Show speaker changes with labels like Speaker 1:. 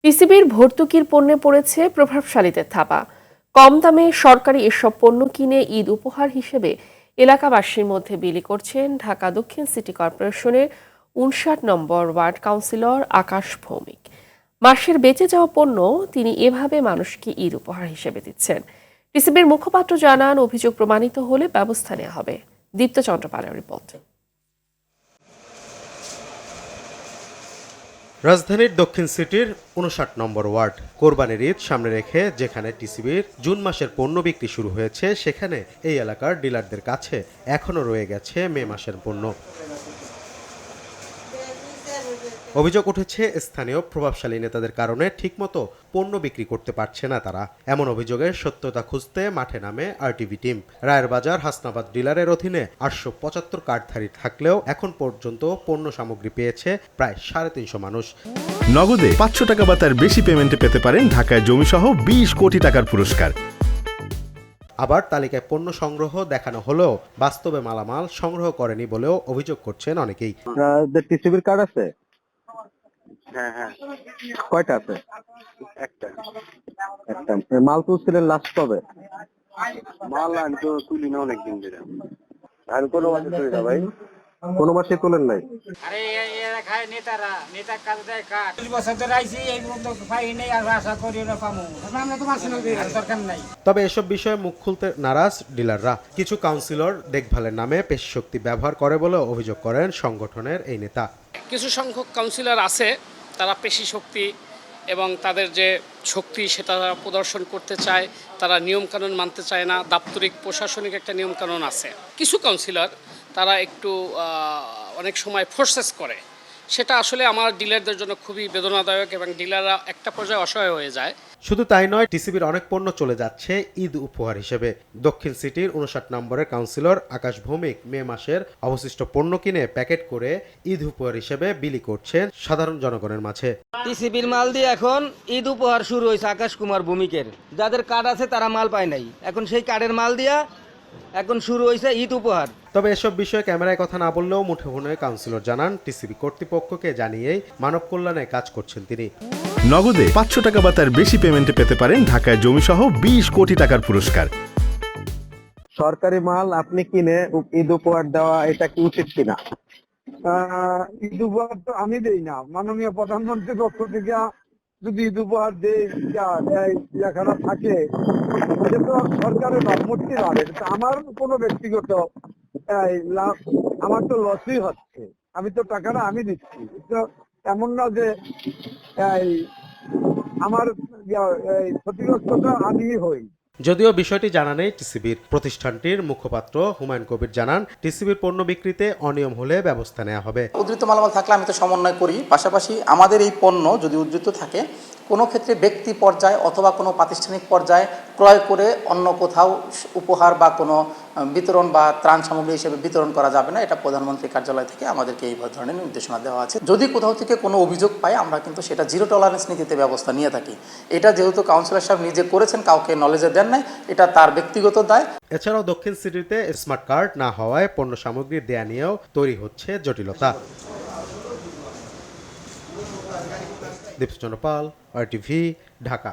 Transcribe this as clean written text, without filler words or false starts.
Speaker 1: টিসিবির ভর্তুকির পণ্যে পড়েছে প্রভাবশালীদের থাবা। কম দামে সরকারি এসব পণ্য কিনে ঈদ উপহার হিসেবে এলাকাবাসীর মধ্যে বিলি করছেন ঢাকা দক্ষিণ সিটি কর্পোরেশনের ৫৯ নম্বর ওয়ার্ড কাউন্সিলর আকাশ ভৌমিক। মাসের বেঁচে যাওয়া পণ্য তিনি এভাবে মানুষকে ঈদ উপহার হিসেবে দিচ্ছেন। টিসিবির মুখপাত্র জানান, অভিযোগ প্রমাণিত হলে ব্যবস্থা নেওয়া হবে। দীপ্ত চন্দ্রপালের রিপোর্ট।
Speaker 2: রাজধানীর দক্ষিণ সিটির ৫৯ নম্বর ওয়ার্ড। কোরবানির ঈদ সামনে রেখে যেখানে টিসিবির জুন মাসের পণ্য বিক্রি শুরু হয়েছে, সেখানে এই এলাকার ডিলারদের কাছে এখনও রয়ে গেছে মে মাসের পণ্য। অভিযোগ উঠেছে স্থানীয় প্রভাবশালী নেতাদের কারণে ঠিকমতো পণ্য বিক্রি করতে পারছে না তারা। এমন অভিযোগের সত্যতা খুঁজতে মাঠে নামে আরটিভি টিম। রায়ের বাজার হাসনাবাদ ডিলারের অধীনে ৮৭৫ কার্ডধারী থাকলেও এখন পর্যন্ত পণ্য সামগ্রী পেয়েছে প্রায় ৩৫০ মানুষ।
Speaker 3: নগদে ৫০০ টাকা বা তার বেশি পেমেন্টে পেতে পারেন ঢাকায় জমিসহ ২০ কোটি টাকার পুরস্কার।
Speaker 2: আবার তালিকায় পণ্য সংগ্রহ দেখানো হলেও বাস্তবে মালামাল সংগ্রহ করেনি বলেও অভিযোগ করছেন অনেকেই।
Speaker 4: টিসিবির কার্ড আছে?
Speaker 5: হ্যাঁ।
Speaker 4: কয়টা আছে?
Speaker 5: একটা।
Speaker 4: মাল তুলছিলেন লাস্ট কবে?
Speaker 5: মাল আমি তো তুলি না অনেকদিন ধরে। আমি কোনো মাসে তুলি না ভাই।
Speaker 4: কোনো মাসে তোলেন নাই?
Speaker 6: আরে এরা খায় নেতারা, নেতা কাজ দেয় কাজ। ২০ বছর ধরে আইছি, এই পর্যন্ত পাই নাই, আর আশা করি না পামু। আমরা তো মাসে দরকার নাই।
Speaker 2: তবে এসব বিষয়ে মুখ খুলতে নারাজ ডিলাররা। কিছু কাউন্সিলর দেখভালের নামে পেশি শক্তি ব্যবহার করে বলে অভিযোগ করেন সংগঠনের এই নেতা।
Speaker 7: কিছু সংখ্যক কাউন্সিলর আছে, তারা পেশি শক্তি এবং তাদের যে শক্তি সেটা প্রদর্শন করতে চায়, তারা নিয়মকানুন মানতে চায় না। দাপ্তরিক প্রশাসনিক একটা নিয়মকানুন আছে। কিছু কাউন্সিলর তারা একটু অনেক সময় ফোর্সেস করে, সেটা আসলে আমার ডিলারদের জন্য খুবই বেদনাদায়ক এবং ডিলাররা একটা পর্যায়ে অসহায় হয়ে যায়।
Speaker 2: শুধু তাই নয়, টিসিবির অনেক পণ্য চলে যাচ্ছে ঈদ উপহার হিসেবে। দক্ষিণ সিটির ৫৯ নম্বরের কাউন্সিলর আকাশ ভৌমিক মে মাসের অবশিষ্ট পণ্য কিনে প্যাকেট করে ঈদ উপহার হিসেবে বিলি করছেন সাধারণ জনগণের মাঝে।
Speaker 8: টিসিবির মাল দিয়ে এখন ঈদ উপহার শুরু হয়েছে আকাশ কুমার ভৌমিকের। যাদের কার্ড আছে তারা মাল পায় নাই, এখন সেই কার্ডের মাল দিয়া এখন শুরু হয়েছে ঈদ উপহার।
Speaker 2: তবে এসব বিষয়ে ক্যামেরায় কথা না বললেও মুঠোফোনে কাউন্সিলর জানান, টিসিবি কর্তৃপক্ষকে জানিয়েই মানব কল্যাণে কাজ করছেন তিনি।
Speaker 3: নগদে ৫০০ টাকা বা তার বেশি পেমেন্টে পেতে পারেন ঢাকায় জমিসহ ২০ কোটি টাকার পুরস্কার।
Speaker 4: সরকারি মাল আপনি কিনে ঈদ উপহার দেওয়া এটা কি উচিত কিনা?
Speaker 9: ঈদ উপহার তো আমি দেই না, মাননীয় প্রধানমন্ত্রীর পক্ষ থেকে যদি ঈদ উপহার লেখাটা থাকে, এটা তো সরকারের ভাবমূর্তি হবে। আমার কোনো ব্যক্তিগত আমার তো লসই হচ্ছে। আমি তো টাকাটা আমি দিচ্ছি, তো এমন না যে আমার ক্ষতিগ্রস্তটা আমি হই।
Speaker 2: যদিও বিষয়টি জানা নেই টিসিবির। প্রতিষ্ঠানটির মুখপাত্র হুমায়ুন কবির জানান, টিসিবির পণ্য বিক্রিতে অনিয়ম হলে ব্যবস্থা নেওয়া হবে।
Speaker 10: উদ্ধৃত মালামাল থাকলে আমি তো সমন্বয় করি, পাশাপাশি আমাদের এই পণ্য যদি উদ্ধৃত থাকে, কোনো ক্ষেত্রে ব্যক্তি পর্যায়ে অথবা কোনো প্রাতিষ্ঠানিক পর্যায়ে ক্রয় করে অন্য কোথাও উপহার বা কোনো বিতরণ বা ত্রাণ সামগ্রী হিসেবে বিতরণ করা যাবে না। এটা প্রধানমন্ত্রী কার্যালয় থেকে আমাদেরকে এই ধরনের নির্দেশনা দেওয়া আছে। যদি কোথাও থেকে কোনো অভিযোগ পাই, আমরা কিন্তু সেটা জিরো টলারেন্স নীতিতে ব্যবস্থা নিয়ে থাকি। এটা যেহেতু কাউন্সিলর সাহেব নিজে করেছেন, কাউকে নলেজে দেন নাই, এটা তার ব্যক্তিগত দায়।
Speaker 2: এছাড়াও দক্ষিণ সিটিতে স্মার্ট কার্ড না হওয়ায় পণ্য সামগ্রী দেয়া নিয়েও তৈরি হচ্ছে জটিলতা। দীপ্ত চন্দ্রপাল, আরটিভি, ঢাকা।